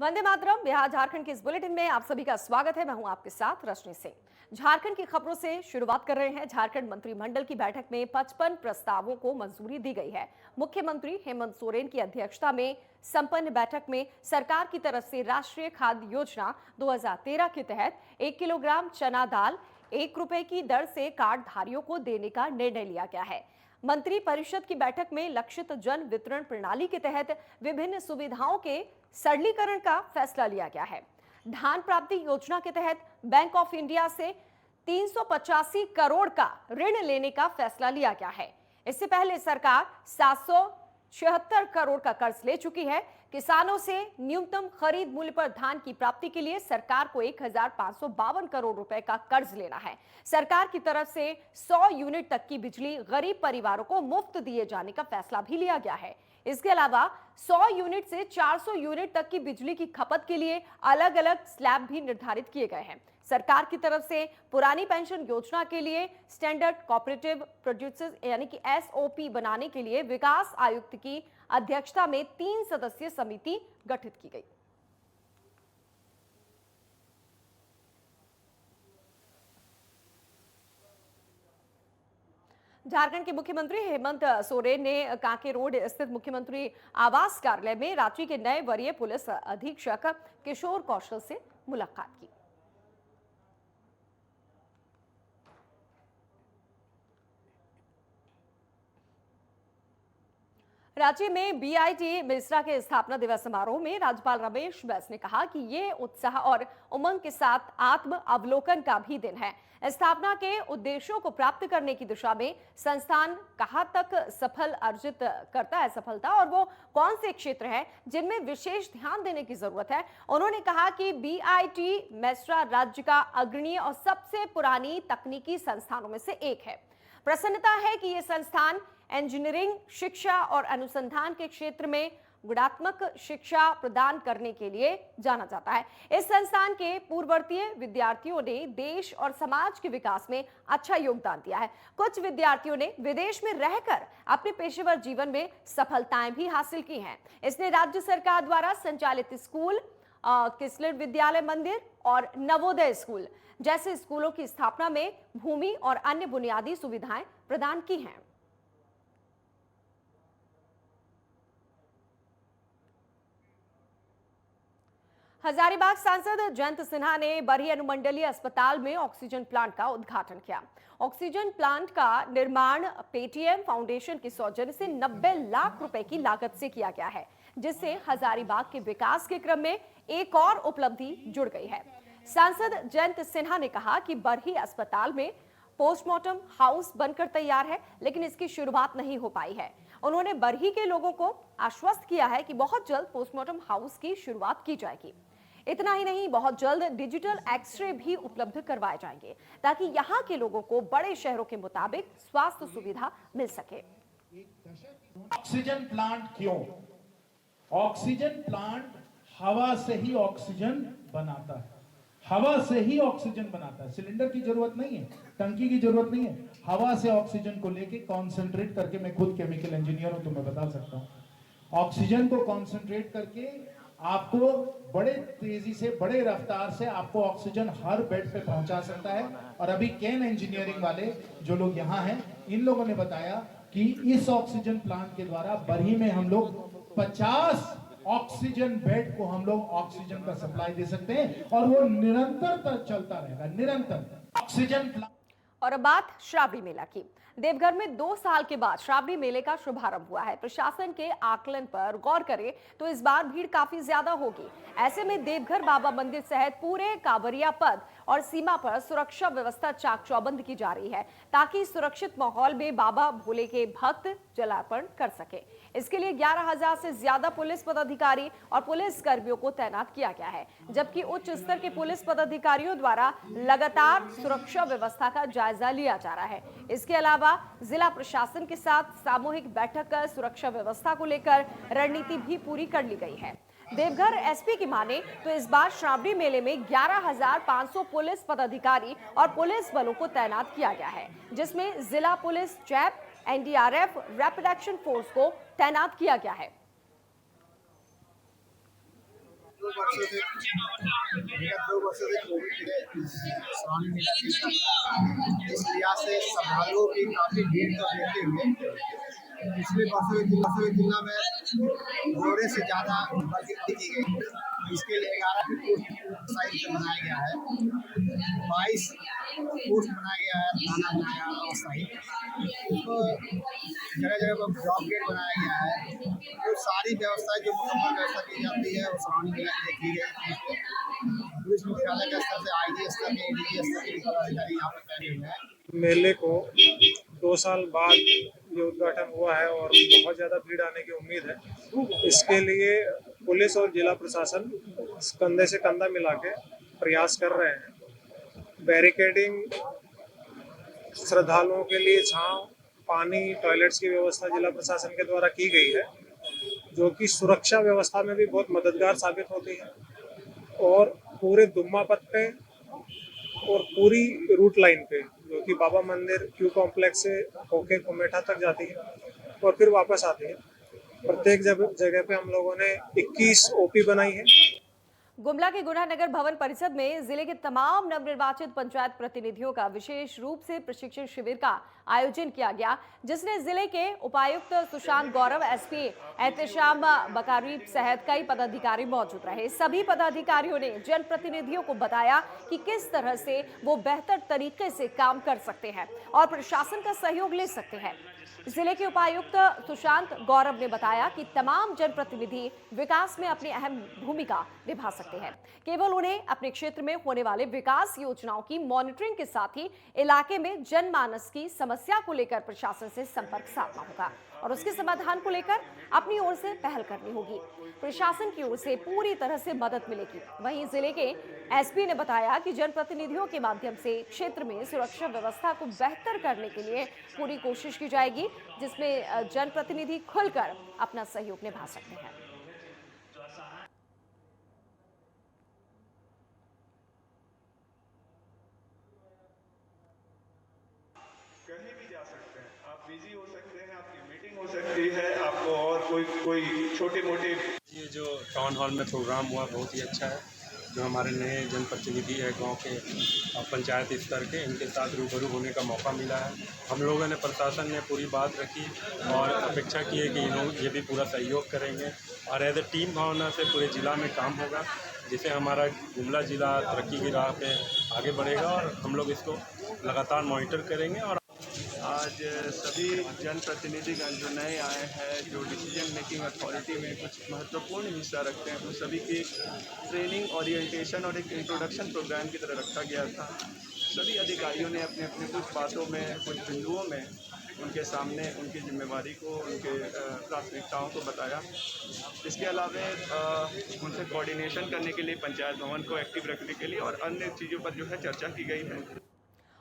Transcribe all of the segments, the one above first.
वंदे मातरम। बिहार झारखंड के इस बुलेटिन में आप सभी का स्वागत है। मैं हूं आपके साथ रश्मि सिंह। झारखंड की खबरों से शुरुआत कर रहे हैं। झारखंड मंत्रिमंडल की बैठक में 55 प्रस्तावों को मंजूरी दी गई है। मुख्यमंत्री हेमंत सोरेन की अध्यक्षता में संपन्न बैठक में सरकार की तरफ से राष्ट्रीय खाद्य योजना 2013 के तहत 1 किलोग्राम चना दाल 1 रुपए की दर से कार्ड धारियों को देने का निर्णय लिया गया है। मंत्री परिषद की बैठक में लक्षित जन वितरण प्रणाली के तहत विभिन्न सुविधाओं के सरलीकरण का फैसला लिया गया है। धान प्राप्ति योजना के तहत बैंक ऑफ इंडिया से 385 करोड़ का ऋण लेने का फैसला लिया गया है। इससे पहले सरकार 776 करोड़ का कर्ज ले चुकी है। किसानों से न्यूनतम खरीद मूल्य पर धान की प्राप्ति के लिए सरकार को 1552 करोड़ रुपए का कर्ज लेना है। सरकार की तरफ से 100 यूनिट तक की बिजली गरीब परिवारों को मुफ्त दिए जाने का फैसला भी लिया गया है। इसके अलावा 100 यूनिट से 400 यूनिट तक की बिजली की खपत के लिए अलग अलग स्लैब भी निर्धारित किए गए हैं। सरकार की तरफ से पुरानी पेंशन योजना के लिए स्टैंडर्ड कोऑपरेटिव प्रोड्यूसर्स यानी कि एसओपी बनाने के लिए विकास आयुक्त की अध्यक्षता में 3 सदस्यीय समिति गठित की गई। झारखंड के मुख्यमंत्री हेमंत सोरेन ने कांके रोड स्थित मुख्यमंत्री आवास कार्यालय में रांची के नए वरीय पुलिस अधीक्षक किशोर कौशल से मुलाकात की। रांची में बीआईटी मिश्रा के स्थापना दिवस समारोह में राज्यपाल रमेश बैस ने कहा कि ये उत्साह और उमंग के साथ आत्म अवलोकन का भी दिन है। स्थापना के उद्देश्यों को प्राप्त करने की दिशा में संस्थान कहां तक सफल अर्जित करता है सफलता और वो कौन से क्षेत्र हैं जिनमें विशेष ध्यान देने की जरूरत है। उन्होंने कहा कि बीआईटी मिश्रा राज्य का अग्रणी और सबसे पुरानी तकनीकी संस्थानों में से एक है। प्रसन्नता है कि ये संस्थान इंजीनियरिंग शिक्षा और अनुसंधान के क्षेत्र में गुणात्मक शिक्षा प्रदान करने के लिए जाना जाता है। इस संस्थान के पूर्ववर्तीय विद्यार्थियों ने देश और समाज के विकास में अच्छा योगदान दिया है। कुछ विद्यार्थियों ने विदेश में रहकर अपने पेशेवर जीवन में सफलताएं भी हासिल की हैं। इसने राज्य सरकार द्वारा संचालित स्कूल, किस्लर विद्यालय मंदिर और नवोदय स्कूल जैसे स्कूलों की स्थापना में भूमि और अन्य बुनियादी सुविधाएं प्रदान की हैं। हजारीबाग सांसद जयंत सिन्हा ने बरही अनुमंडलीय अस्पताल में ऑक्सीजन प्लांट का उद्घाटन किया। ऑक्सीजन प्लांट का निर्माण पेटीएम फाउंडेशन के सौजन्य से 90 लाख रुपए की लागत से किया गया है, जिससे हजारीबाग के विकास के क्रम में एक और उपलब्धि जुड़ गई है। सांसद जयंत सिन्हा ने कहा कि बरही अस्पताल में पोस्टमार्टम हाउस बनकर तैयार है, लेकिन इसकी शुरुआत नहीं हो पाई है। उन्होंने बरही के लोगों को आश्वस्त किया है कि बहुत जल्द पोस्टमार्टम हाउस की शुरुआत की जाएगी। इतना ही नहीं, बहुत जल्द डिजिटल एक्सरे भी उपलब्ध करवाए जाएंगे ताकि यहाँ के लोगों को बड़े शहरों के मुताबिक स्वास्थ्य सुविधा मिल सके। ऑक्सीजन प्लांट क्यों? ऑक्सीजन प्लांट हवा से ही ऑक्सीजन बनाता है। हवा से ही ऑक्सीजन बनाता है। सिलेंडर की जरूरत नहीं है, टंकी की जरूरत नहीं है। हवा से ऑक्सीजन को लेके कॉन्सेंट्रेट करके, मैं खुद केमिकल इंजीनियर हूं तो मैं बता सकता हूं, ऑक्सीजन को कॉन्सेंट्रेट करके आपको बड़े तेजी से, बड़े रफ्तार से आपको ऑक्सीजन हर बेड पे पहुंचा सकता है। और अभी केन इंजीनियरिंग वाले जो लोग यहाँ हैं, इन लोगों ने बताया कि इस ऑक्सीजन प्लांट के द्वारा बरही में हम लोग 50 ऑक्सीजन बेड को हम लोग ऑक्सीजन का सप्लाई दे सकते हैं और वो निरंतर चलता रहेगा, निरंतर ऑक्सीजन प्लांट। और अब बात श्रावणी मेला की। देवघर में 2 साल के बाद श्रावणी मेले का शुभारंभ हुआ है। प्रशासन के आकलन पर गौर करें तो इस बार भीड़ काफी ज्यादा होगी। ऐसे में देवघर बाबा मंदिर सहित पूरे कांवरिया पथ और सीमा पर सुरक्षा व्यवस्था चाक चौबंद की जा रही है ताकि सुरक्षित माहौल में बाबा भोले के भक्त जलार्पण कर सके। इसके लिए 11,000 से ज्यादा पुलिस पदाधिकारी और पुलिस कर्मियों को तैनात किया गया है, जबकि उच्च स्तर के पुलिस पदाधिकारियों द्वारा लगातार सुरक्षा व्यवस्था का जायजा लिया जा रहा है। इसके अलावा जिला प्रशासन के साथ सामूहिक बैठक कर सुरक्षा व्यवस्था को लेकर रणनीति भी पूरी कर ली गई है। देवघर एसपी की माने तो इस बार श्रावणी मेले में 11,500 पुलिस पदाधिकारी और पुलिस बलों को तैनात किया गया है, जिसमें जिला police, JAP, NDRF, rapid action force को तैनात किया गया है। विगत 2 वर्षों से कोविड के सराउंडिंग में लगी था। इस लिहाज से श्रद्धालुओं की काफी भीड़ को देखते हुए पिछले वर्षों की तुलना में दौरे से ज्यादा बल्कि की गई। इसके लिए 11 पोस्ट साइड से बनाया गया है, 22 पोस्ट बनाया गया है, थाना बनाया गया और साइड जगह जगह पर जॉब गेट बनाया गया है। तो सारी व्यवस्थाएं जो मुकम्मल व्यवस्था की जाती है वो सराउंडिंग में देखी गई। पुलिस मुख्यालय के स्तर से आईजी स्तर के एडीजी स्तर के पदाधिकारी यहाँ पर तैनात हुए हैं। मेले को 2 साल बाद ये उद्घाटन हुआ है और बहुत ज़्यादा भीड़ आने की उम्मीद है। इसके लिए पुलिस और जिला प्रशासन कंधे से कंधा मिला के प्रयास कर रहे हैं। बैरिकेडिंग, श्रद्धालुओं के लिए छांव, पानी, टॉयलेट्स की व्यवस्था जिला प्रशासन के द्वारा की गई है, जो कि सुरक्षा व्यवस्था में भी बहुत मददगार साबित होती है और पूरे दुम्मा पट्टे और पूरी रूट लाइन पे, जो कि बाबा मंदिर क्यू कॉम्प्लेक्स से होके कुमेठा तक जाती है और फिर वापस आती है, प्रत्येक जगह पे हम लोगों ने 21 ओपी बनाई है। गुमला के गुना नगर भवन परिसर में जिले के तमाम नवनिर्वाचित पंचायत प्रतिनिधियों का विशेष रूप से प्रशिक्षण शिविर का आयोजन किया गया, जिसमें जिले के उपायुक्त सुशांत गौरव, एसपी एहतेशाम बकारीब सहित कई पदाधिकारी मौजूद रहे। सभी पदाधिकारियों ने जनप्रतिनिधियों को बताया कि किस तरह से वो बेहतर तरीके से काम कर सकते हैं और प्रशासन का सहयोग ले सकते हैं। जिले के उपायुक्त सुशांत गौरव ने बताया कि तमाम जनप्रतिनिधि विकास में अपनी अहम भूमिका निभा सकते हैं। केवल उन्हें अपने क्षेत्र में होने वाले विकास योजनाओं की मॉनिटरिंग के साथ ही इलाके में जनमानस की समस्या को लेकर प्रशासन से संपर्क साधना होगा और उसके समाधान को लेकर अपनी ओर से पहल करनी होगी। प्रशासन की ओर से पूरी तरह से मदद मिलेगी। वहीं जिले के एसपी ने बताया कि जनप्रतिनिधियों के माध्यम से क्षेत्र में सुरक्षा व्यवस्था को बेहतर करने के लिए पूरी कोशिश की जाएगी, जिसमें जनप्रतिनिधि खुलकर अपना सहयोग निभा सकते हैं। कहीं भी जा सकते हैं, आप बिजी हो सकते हैं, आपकी मीटिंग हो सकती है, आपको और कोई छोटे मोटे। ये जो टाउन हॉल में प्रोग्राम हुआ बहुत ही अच्छा है। जो हमारे नए जनप्रतिनिधि है गांव के पंचायत स्तर के, इनके साथ रूबरू होने का मौका मिला है। हम लोगों ने, प्रशासन ने पूरी बात रखी और अपेक्षा की है कि ये भी पूरा सहयोग करेंगे और एज ए टीम भावना से पूरे ज़िला में काम होगा, जिससे हमारा गुमला ज़िला तरक्की की राह पे आगे बढ़ेगा और हम लोग इसको लगातार मॉनिटर करेंगे। और आज सभी जनप्रतिनिधिगण जो नए आए हैं, जो डिसीजन मेकिंग अथॉरिटी में कुछ महत्वपूर्ण हिस्सा रखते हैं, उन सभी की ट्रेनिंग, ओरिएंटेशन और एक इंट्रोडक्शन प्रोग्राम की तरह रखा गया था। सभी अधिकारियों ने अपने अपने कुछ बातों में, कुछ बिंदुओं में उनके सामने उनकी जिम्मेवारी को, उनके प्राथमिकताओं को बताया। इसके अलावा उनसे कोऑर्डिनेशन करने के लिए, पंचायत भवन को एक्टिव रखने के लिए और अन्य चीज़ों पर जो है चर्चा की गई है।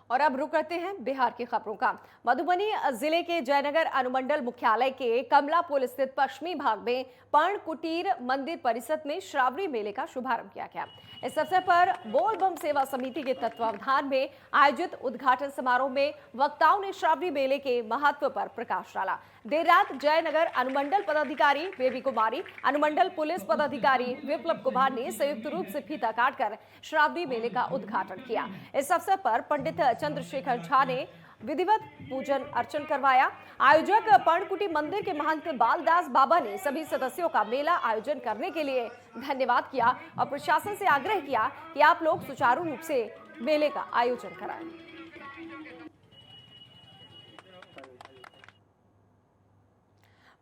और अब रुक करते हैं बिहार की खबरों का। मधुबनी जिले के जयनगर अनुमंडल मुख्यालय के कमलापुर स्थित पश्चिमी भाग में पर्ण कुटीर मंदिर परिसर में श्रावणी मेले का शुभारंभ किया गया। इस अवसर पर बोल बम सेवा समिति के तत्वावधान में आयोजित उद्घाटन समारोह में वक्ताओं ने श्रावणी मेले के महत्व पर प्रकाश डाला। देर रात जयनगर अनुमंडल पदाधिकारी बेबी कुमारी, अनुमंडल पुलिस पदाधिकारी विप्लव कुमार ने संयुक्त रूप से फीता काटकर श्रावणी मेले का उद्घाटन किया। इस अवसर पर पंडित चंद्रशेखर झा ने विधिवत पूजन अर्चन करवाया। आयोजक पर्णकुटी मंदिर के महंत बालदास बाबा ने सभी सदस्यों का मेला आयोजन करने के लिए धन्यवाद किया और प्रशासन से आग्रह किया कि आप लोग सुचारू रूप से मेले का आयोजन कराएं।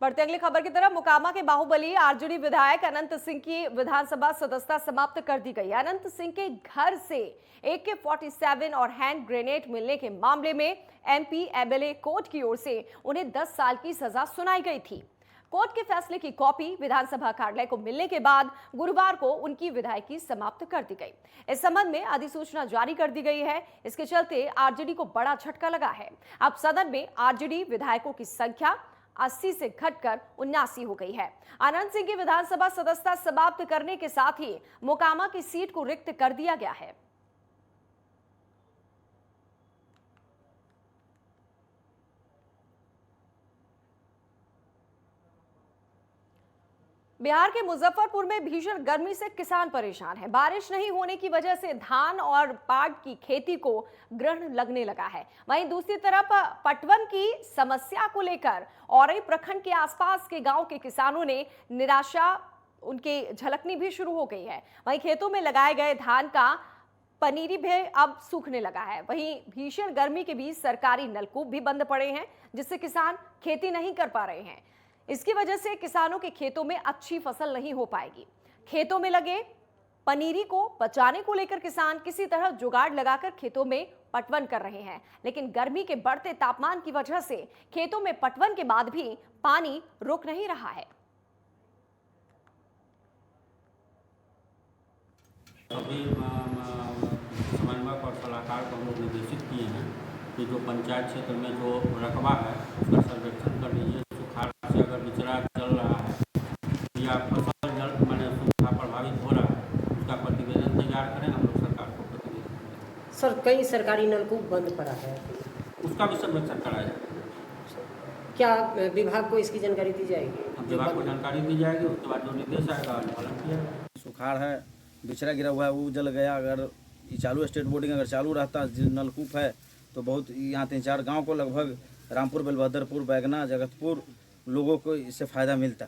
बढ़ते अगली खबर की तरफ। मोकामा के बाहुबली आरजेडी विधायक अनंत सिंह की विधानसभा सदस्यता समाप्त कर दी गई। अनंत सिंह के घर से AK-47 और हैंड ग्रेनेड मिलने के मामले में MP एमएलए कोर्ट की ओर से उन्हें 10 साल की सजा सुनाई गई थी। कोर्ट के फैसले की कॉपी विधानसभा कार्यालय को मिलने के बाद गुरुवार को उनकी विधायकी समाप्त कर दी गई। इस संबंध में अधिसूचना जारी कर दी गई है। इसके चलते आरजेडी को बड़ा झटका लगा है। अब सदन में आरजेडी विधायकों की संख्या 80 से घटकर 79 हो गई है। अनंत सिंह की विधानसभा सदस्यता समाप्त करने के साथ ही मोकामा की सीट को रिक्त कर दिया गया है। बिहार के मुजफ्फरपुर में भीषण गर्मी से किसान परेशान है। बारिश नहीं होने की वजह से धान और पाट की खेती को ग्रहण लगने लगा है। वहीं दूसरी तरफ पटवन की समस्या को लेकर औरई प्रखंड के आसपास के गांव के किसानों ने निराशा उनके झलकनी भी शुरू हो गई है। वहीं खेतों में लगाए गए धान का पनीरी भी अब सूखने लगा है। वहीं भीषण गर्मी के बीच सरकारी नलकूप भी बंद पड़े हैं, जिससे किसान खेती नहीं कर पा रहे हैं। इसकी वजह से किसानों के खेतों में अच्छी फसल नहीं हो पाएगी। खेतों में लगे पनीरी को बचाने को लेकर किसान किसी तरह जुगाड़ लगाकर खेतों में पटवन कर रहे हैं, लेकिन गर्मी के बढ़ते तापमान की वजह से खेतों में पटवन के बाद भी पानी रुक नहीं रहा है। अभी समन्वयक और सलाहकार को हम लोग निर्देशित किए हैं कि जो पंचायत क्षेत्र में जो रकबा है उसका सर्वेक्षण कर लीजिए। सुखाड़ से अगर निचरा चल रहा है या फसल जल मैंने सूखा प्रभावित हो रहा है, उसका प्रतिवेदन तैयार करें, हम लोग सरकार को प्रतिवेदन दें। सर, कई सरकारी नलकूप बंद पड़ा है, उसका भी सर्वेक्षण कराया जाएगा। क्या विभाग को इसकी जानकारी दी जाएगी? विभाग को जानकारी दी जाएगी, उसके बाद जो निर्देश आएगा अनुपालन किया जाएगा। सुखाड़ है, बिचरा गिरा हुआ है, वो जल गया। अगर ये चालू स्टेट बोर्डिंग अगर चालू रहता नलकूप है तो बहुत यहाँ 3-4 गांव को लगभग रामपुर, बेलभद्रपुर, बैगना, जगतपुर लोगों को इससे फ़ायदा मिलता।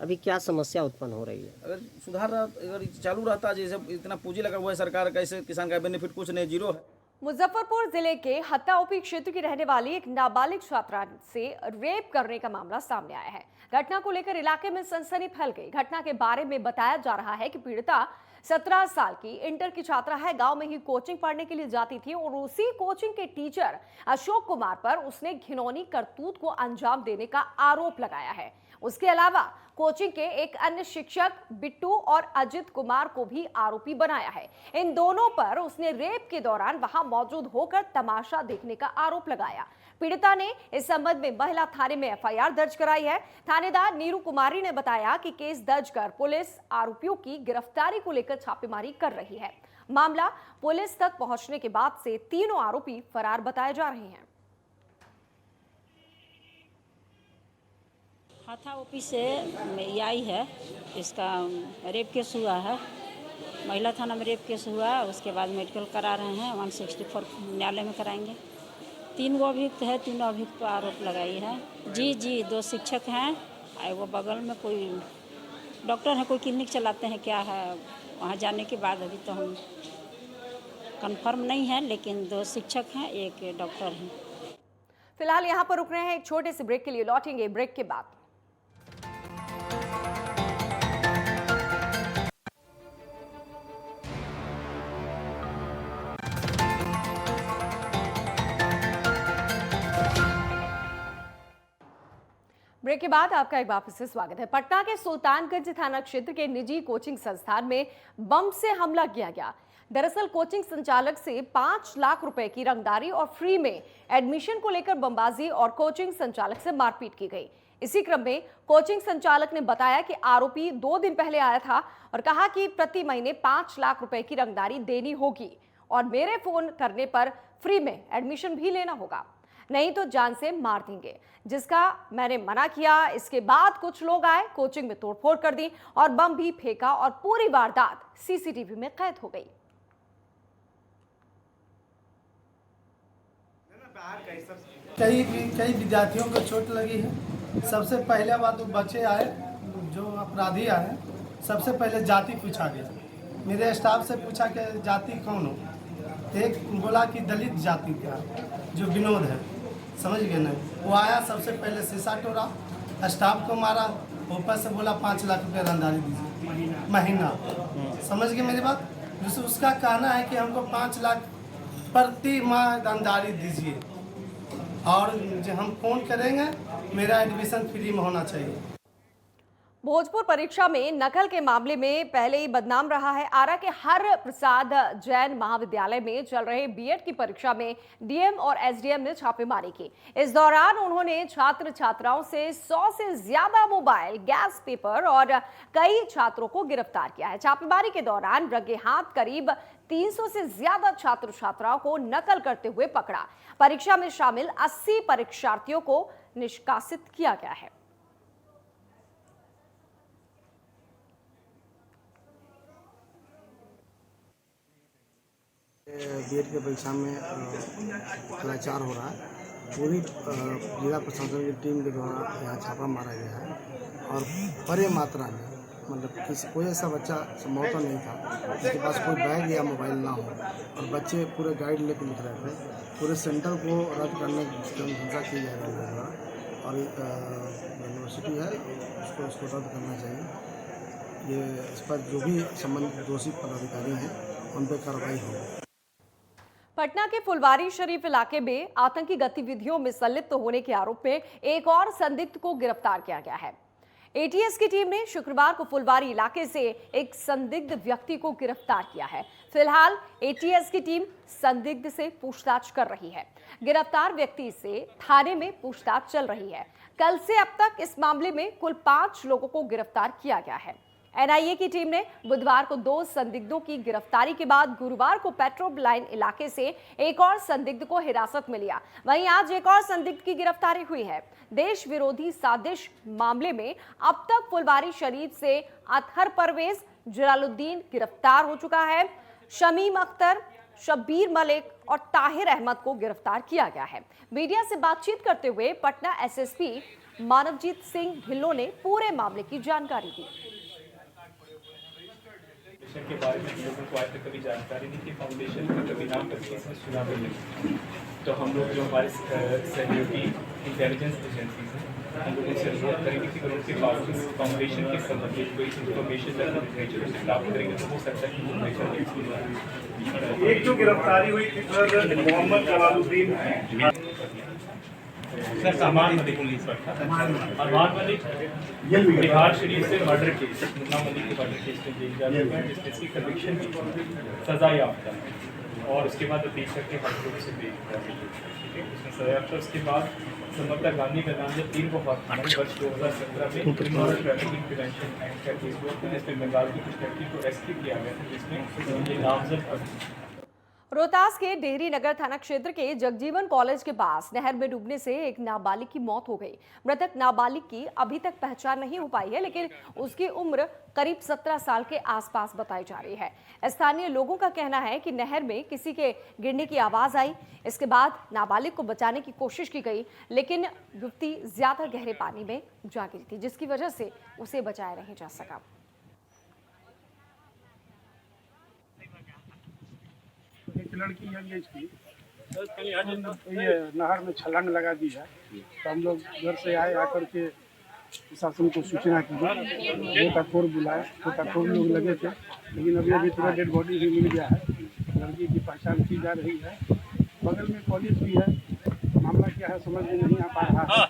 अभी क्या समस्या उत्पन्न हो रही है? अगर सुधार अगर चालू रहता, जैसे इतना पूंजी लगा हुआ है सरकार का, इससे किसान का बेनिफिट कुछ नहीं, जीरो है। मुजफ्फरपुर जिले के हत्ता ओपी क्षेत्र की रहने वाली एक नाबालिग छात्रा से रेप करने का मामला सामने आया है। घटना को लेकर इलाके में सनसनी फैल गई। घटना के बारे में बताया जा रहा है कि पीड़िता 17 साल की इंटर की छात्रा है। गांव में ही कोचिंग पढ़ने के लिए जाती थी और उसी कोचिंग के टीचर अशोक कुमार पर उसने घिनौनी करतूत को अंजाम देने का आरोप लगाया है। उसके अलावा कोचिंग के एक अन्य शिक्षक बिट्टू और अजित कुमार को भी आरोपी बनाया है। इन दोनों पर उसने रेप के दौरान वहां मौजूद होकर तमाशा देखने का आरोप लगाया। पीड़िता ने इस संबंध में महिला थाने में एफआईआर दर्ज कराई है। थानेदार नीरू कुमारी ने बताया कि केस दर्ज कर पुलिस आरोपियों की गिरफ्तारी को लेकर छापेमारी कर रही है। मामला पुलिस तक पहुंचने के बाद से तीनों आरोपी फरार बताए जा रहे हैं। हत्था ओपी से आई है, इसका रेप केस हुआ है। महिला थाना में रेप केस हुआ है, उसके बाद मेडिकल करा रहे हैं, 164 न्यायालय में कराएंगे। 3 अभियुक्त है, 3 अभियुक्त पर आरोप लगाई है। जी 2 शिक्षक हैं, वो बगल में कोई डॉक्टर है, कोई क्लिनिक चलाते हैं, क्या है वहाँ जाने के बाद अभी तो हम कंफर्म नहीं है, लेकिन 2 शिक्षक हैं, एक डॉक्टर हैं। फिलहाल यहाँ पर रुक रहे हैं, एक छोटे से ब्रेक के लिए लौटेंगे ब्रेक के बाद। ब्रेक के बाद आपका एक बार फिर से स्वागत है। पटना के सुल्तानगंज थाना क्षेत्र के निजी कोचिंग संस्थान में बम से हमला किया गया। दरअसल कोचिंग संचालक से 5 लाख रुपए की रंगदारी और फ्री में एडमिशन को लेकर बमबाजी और कोचिंग संचालक से मारपीट की गई। इसी क्रम में कोचिंग संचालक ने बताया कि आरोपी 2 दिन पहले आया था और कहा कि प्रति महीने 5 लाख रुपए की रंगदारी देनी होगी और मेरे फोन करने पर फ्री में एडमिशन भी लेना होगा, नहीं तो जान से मार देंगे, जिसका मैंने मना किया। इसके बाद कुछ लोग आए, कोचिंग में तोड़फोड़ कर दी और बम भी फेंका और पूरी वारदात सीसीटीवी में कैद हो गई। कई विद्यार्थियों को चोट लगी है। सबसे पहले बात, बच्चे आए, जो अपराधी आए, सबसे पहले जाति पूछा गया। मेरे स्टाफ से पूछा कि जाति कौन हो, एक बोला कि दलित जाति का जो विनोद है, समझ गए ना। वो आया, सबसे पहले शीशा तोड़ा, स्टाफ को मारा, ऊपर से बोला 5 लाख रुपये रंगदारी दीजिए महीना। समझ गए मेरी बात। जिससे उसका कहना है कि हमको 5 लाख प्रति माह रंगदारी दीजिए और जो हम फोन करेंगे, मेरा एडमिशन फ्री में होना चाहिए। भोजपुर परीक्षा में नकल के मामले में पहले ही बदनाम रहा है आरा के हर प्रसाद जैन महाविद्यालय में चल रहे बीएड की परीक्षा में डीएम और एसडीएम ने छापेमारी की। इस दौरान उन्होंने छात्र छात्राओं से 100 से ज्यादा मोबाइल, गैस पेपर और कई छात्रों को गिरफ्तार किया है। छापेमारी के दौरान रंगे हाथ करीब 300 से ज्यादा छात्र छात्राओं को नकल करते हुए पकड़ा। परीक्षा में शामिल 80 परीक्षार्थियों को निष्कासित किया गया है। बीएड की परीक्षा में कदाचार हो रहा है। पूरी जिला प्रशासन की टीम के द्वारा यहाँ छापा मारा गया है और बड़े मात्रा में, मतलब कोई ऐसा बच्चा संभवतः नहीं था जिसके पास कोई बैग या मोबाइल ना हो, और बच्चे पूरे गाइड लेकर लिख रहे थे। पूरे सेंटर को रद्द करने की अनुशंसा की जा रही है और यूनिवर्सिटी है उसको रद्द करना चाहिए। ये इस पर जो भी संबंधित दोषी पदाधिकारी हैं उन पर कार्रवाई हो। पटना के फुलवारी शरीफ इलाके में आतंकी गतिविधियों में संलिप्त होने के आरोप में एक और संदिग्ध को गिरफ्तार किया गया है। एटीएस की टीम ने शुक्रवार को फुलवारी इलाके से एक संदिग्ध व्यक्ति को गिरफ्तार किया है। फिलहाल एटीएस की टीम संदिग्ध से पूछताछ कर रही है। गिरफ्तार व्यक्ति से थाने में पूछताछ चल रही है। कल से अब तक इस मामले में कुल 5 लोगों को गिरफ्तार किया गया है। एनआईए की टीम ने बुधवार को 2 संदिग्धों की गिरफ्तारी के बाद गुरुवार को पेट्रोल लाइन इलाके से एक और संदिग्ध को हिरासत में लिया। वहीं आज एक और संदिग्ध की गिरफ्तारी हुई है। देश विरोधी साजिश मामले में अब तक फुलवारी शरीफ से अतहर परवेज, जलालुद्दीन गिरफ्तार हो चुका है। शमीम अख्तर, शब्बीर मलिक और ताहिर अहमद को गिरफ्तार किया गया है। मीडिया से बातचीत करते हुए पटना एसएसपी मानवजीत सिंह ढिल्लों ने पूरे मामले की जानकारी दी। के बारे में लोगों को आज तक कभी जानकारी नहीं थी। फाउंडेशन का कभी नाम कभी इसमें सुना भी नहीं। तो हम लोग जो हमारे सहयोगी इंटेलिजेंस एजेंसीज हैं हम लोगों से रिपोर्ट करेंगे कि अगर उनके पास फाउंडेशन के संबंधित कोई इन्फॉर्मेशन लिटरेचर से प्राप्त करेंगे तो हो सकता है कि इन्फॉर्मेशन। एक जो गिरफ्तारी हुई थी सर मोहम्मद जलालुद्दीन सर सलमान मलिक अरमान मलिक बिहार शरीफ से मर्डर केस, मुन्ना मलिक के मर्डर केस में जेल जा चुका है जिसमें इसकी कन्विक्शन की सजा याफ्ता है और उसके बाद देख सकते हैं हाई कोर्ट से बेल ठीक है उसमें सजा याफ्ता। उसके बाद समर्था गांधी मैदान में 3 को वर्ष 2017 में क्रिमिनल ट्रैफिकिंग प्रिवेंशन एक्ट का केस हुआ था जिसमें बंगाल की कुछ लड़की को रेस्क्यू किया गया था जिसमें ये नामजद। रोहतास के डेहरी नगर थाना क्षेत्र के जगजीवन कॉलेज के पास नहर में डूबने से एक नाबालिग की मौत हो गई। मृतक नाबालिग की अभी तक पहचान नहीं हो पाई है, लेकिन उसकी उम्र करीब 17 साल के आसपास बताई जा रही है। स्थानीय लोगों का कहना है कि नहर में किसी के गिरने की आवाज आई। इसके बाद नाबालिग को बचाने की कोशिश की गई, लेकिन युवती ज्यादा गहरे पानी में जा गिरी थी, जिसकी वजह से उसे बचाया नहीं जा सका। एक लड़की यंग एज की ये नहर में छलांग लगा दी है। तो हम लोग घर से आए, आकर के प्रशासन को सूचना की, गोताखोर बुलाए, गोताखोर लोग लगे थे, लेकिन अभी पूरा डेड बॉडी भी मिल गया है। लड़की की पहचान की जा रही है। बगल में कॉलेज भी है। मामला क्या है समझ में नहीं आ पा रहा है,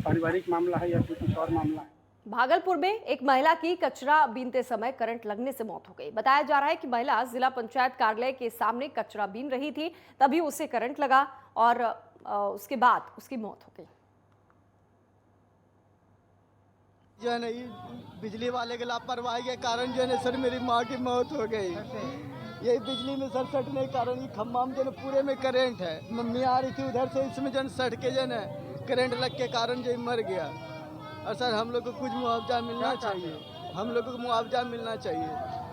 पारिवारिक मामला है या फिर कुछ और मामला है। भागलपुर में एक महिला की कचरा बीनते समय करंट लगने से मौत हो गई। बताया जा रहा है कि महिला जिला पंचायत कार्यालय के सामने कचरा बीन रही थी, तभी उसे करंट लगा और उसके बाद उसकी मौत हो गई। जो है ना बिजली वाले के लापरवाही के कारण जो है ना सर मेरी माँ की मौत हो गई। यही बिजली में सर सटने के कारण ये खम्भा में जो है पूरे में करंट है। मम्मी आ रही थी उधर से, इसमें जो है सट के जो है ना करंट लग के कारण जो मर गया। और सर हम लोग को कुछ मुआवजा मिलना चाहिए, हम लोग को मुआवजा मिलना चाहिए।